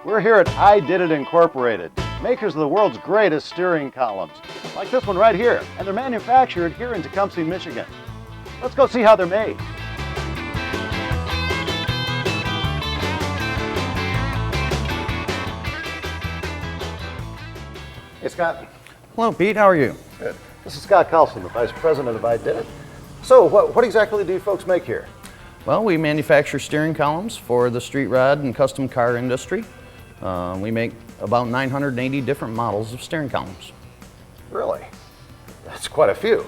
We're here at Ididit Incorporated, makers of the world's greatest steering columns, like this one right here, and they're manufactured here in Tecumseh, Michigan. Let's go see how they're made. Hey, Scott. Hello, Pete. How are you? Good. This is Scott Carlson, the Vice President of Ididit. So, what exactly do you folks make here? Well, we manufacture steering columns for the street rod and custom car industry. We make about 980 different models of steering columns. Really? That's quite a few.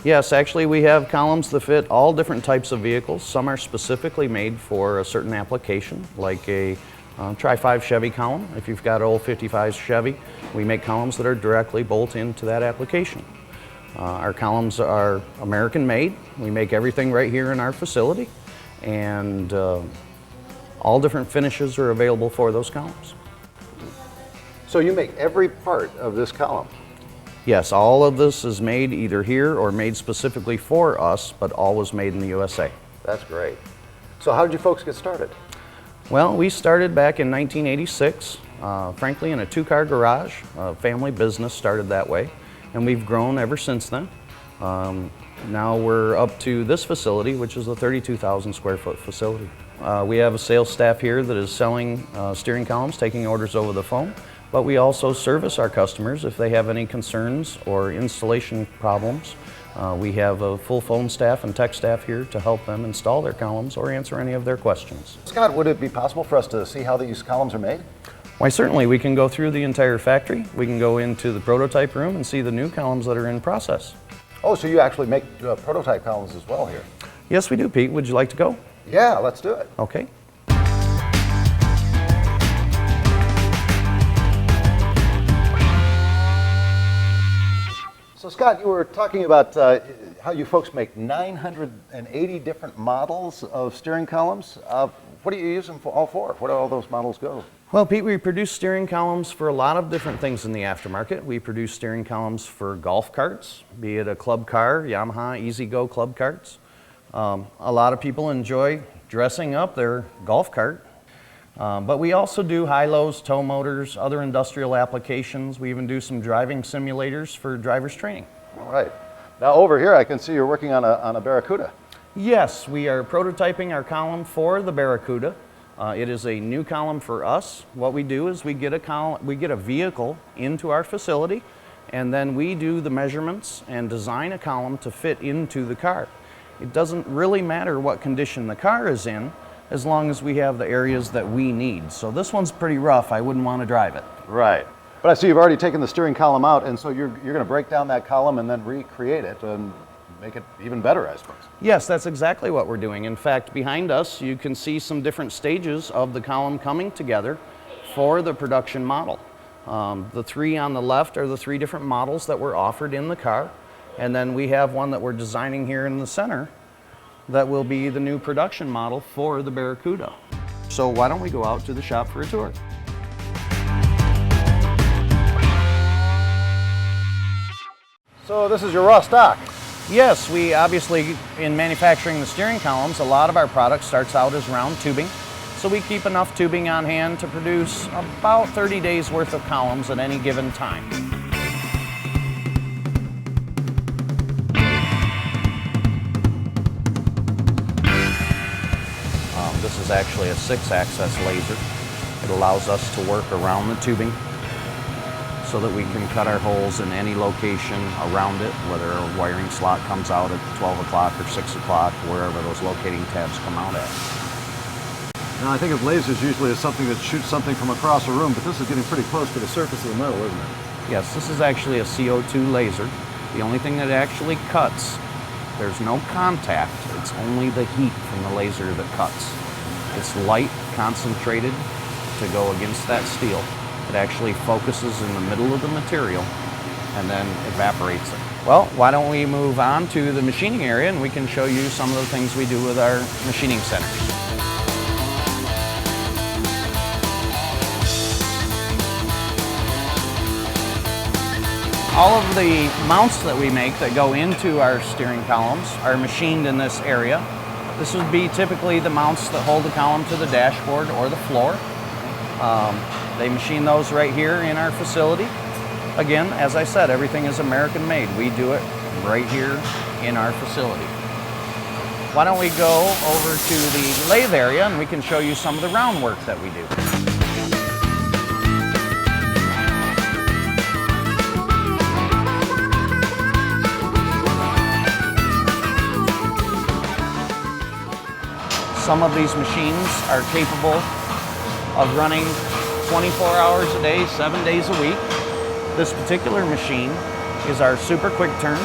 Yes, actually we have columns that fit all different types of vehicles. Some are specifically made for a certain application, like a Tri-5 Chevy column. If you've got an old 55 Chevy, we make columns that are directly bolt into that application. Our columns are American made. We make everything right here in our facility, and all different finishes are available for those columns. So you make every part of this column? Yes, all of this is made either here or made specifically for us, but always made in the USA. That's great. So how did you folks get started? Well, we started back in 1986, frankly in a two-car garage. Family business started that way, and we've grown ever since then. Now we're up to this facility, which is a 32,000 square foot facility. We have a sales staff here that is selling steering columns, taking orders over the phone, but we also service our customers if they have any concerns or installation problems. We have a full phone staff and tech staff here to help them install their columns or answer any of their questions. Scott, would it be possible for us to see how these columns are made? Why, certainly. We can go through the entire factory. We can go into the prototype room and see the new columns that are in process. Oh, so you actually make prototype columns as well here? Yes, we do, Pete. Would you like to go? Yeah, let's do it. Okay. So Scott, you were talking about how you folks make 980 different models of steering columns. What do you use them for, all for? What do all those models go? Well, Pete, we produce steering columns for a lot of different things in the aftermarket. We produce steering columns for golf carts, be it a club car, Yamaha E-Z-Go club carts. A lot of people enjoy dressing up their golf cart, but we also do high-lows, tow motors, other industrial applications. We even do some driving simulators for driver's training. All right. Now over here I can see you're working on a Barracuda. Yes, we are prototyping our column for the Barracuda. It is a new column for us. What we do is we get a vehicle into our facility, and then we do the measurements and design a column to fit into the car. It doesn't really matter what condition the car is in, as long as we have the areas that we need. So this one's pretty rough. I wouldn't want to drive it. Right. But I see you've already taken the steering column out, and so you're going to break down that column and then recreate it and make it even better, I suppose. Yes, that's exactly what we're doing. In fact, behind us, you can see some different stages of the column coming together for the production model. The three on the left are the three different models that were offered in the car. And then we have one that we're designing here in the center that will be the new production model for the Barracuda. So why don't we go out to the shop for a tour? So this is your raw stock. Yes, we obviously, in manufacturing the steering columns, a lot of our product starts out as round tubing. So we keep enough tubing on hand to produce about 30 days worth of columns at any given time. This is actually a 6-axis laser. It allows us to work around the tubing so that we can cut our holes in any location around it, whether a wiring slot comes out at 12 o'clock or 6 o'clock, wherever those locating tabs come out at. Now I think of lasers usually as something that shoots something from across a room, but this is getting pretty close to the surface of the metal, isn't it? Yes, this is actually a CO2 laser. The only thing that actually cuts, there's no contact, it's only the heat from the laser that cuts. It's light, concentrated to go against that steel. It actually focuses in the middle of the material and then evaporates it. Well, why don't we move on to the machining area and we can show you some of the things we do with our machining centers. All of the mounts that we make that go into our steering columns are machined in this area. This would be typically the mounts that hold the column to the dashboard or the floor. They machine those right here in our facility. Again, as I said, everything is American made. We do it right here in our facility. Why don't we go over to the lathe area and we can show you some of the round work that we do. Some of these machines are capable of running 24 hours a day, 7 days a week. This particular machine is our super quick turn.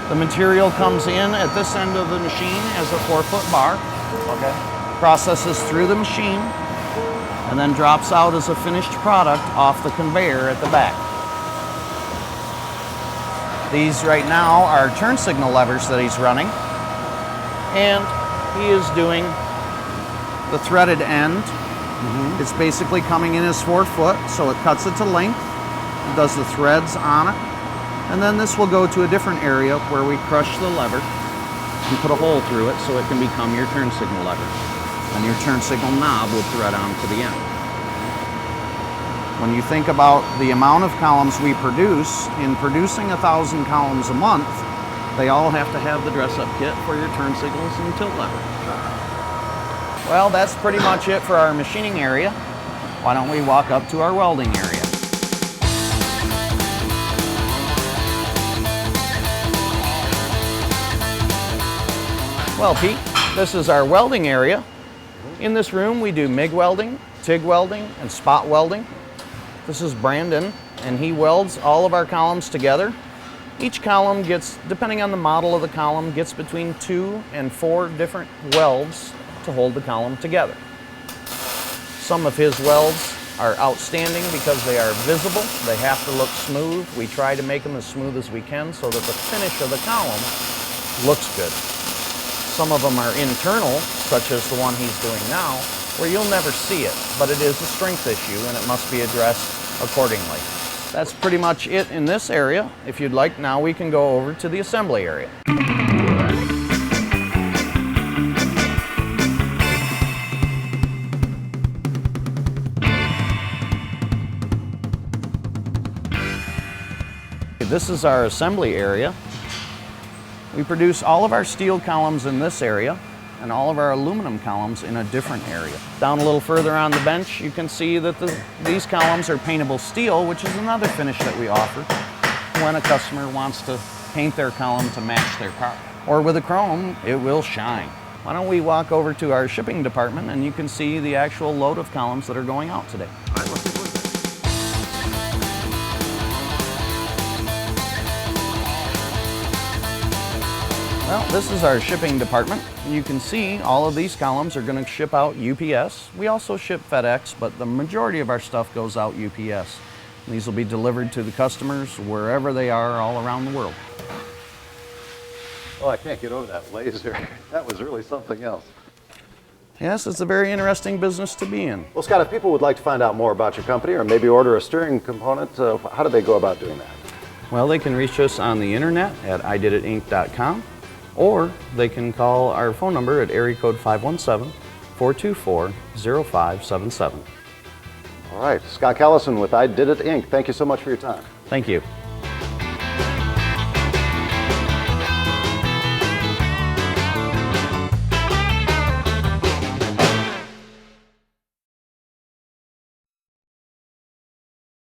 The material comes in at this end of the machine as a 4-foot bar. Okay. Processes through the machine and then drops out as a finished product off the conveyor at the back. These right now are turn signal levers that he's running, and he is doing the threaded end. It's basically coming in as 4 foot, so it cuts it to length, it does the threads on it, and then this will go to a different area where we crush the lever and put a hole through it so it can become your turn signal lever. And your turn signal knob will thread on to the end. When you think about the amount of columns we produce, in producing 1,000 columns a month, they all have to have the dress-up kit for your turn signals and tilt lever. Well, that's pretty much it for our machining area. Why don't we walk up to our welding area? Well, Pete, this is our welding area. In this room, we do MIG welding, TIG welding, and spot welding. This is Brandon, and he welds all of our columns together. Each column gets, depending on the model of the column, gets between 2 and 4 different welds to hold the column together. Some of his welds are outstanding because they are visible. They have to look smooth. We try to make them as smooth as we can so that the finish of the column looks good. Some of them are internal, such as the one he's doing now, where you'll never see it, but it is a strength issue and it must be addressed accordingly. That's pretty much it in this area. If you'd like, now we can go over to the assembly area. This is our assembly area. We produce all of our steel columns in this area and all of our aluminum columns in a different area. Down a little further on the bench, you can see that these columns are paintable steel, which is another finish that we offer when a customer wants to paint their column to match their car. Or with a chrome, it will shine. Why don't we walk over to our shipping department and you can see the actual load of columns that are going out today. Well, this is our shipping department. You can see all of these columns are going to ship out UPS. We also ship FedEx, but the majority of our stuff goes out UPS. And these will be delivered to the customers wherever they are all around the world. Oh, I can't get over that laser. That was really something else. Yes, it's a very interesting business to be in. Well, Scott, if people would like to find out more about your company or maybe order a steering component, how do they go about doing that? Well, they can reach us on the internet at ididitinc.com. Or they can call our phone number at area code 517-424-0577. All right, Scott Callison with Ididit Inc. Thank you so much for your time. Thank you.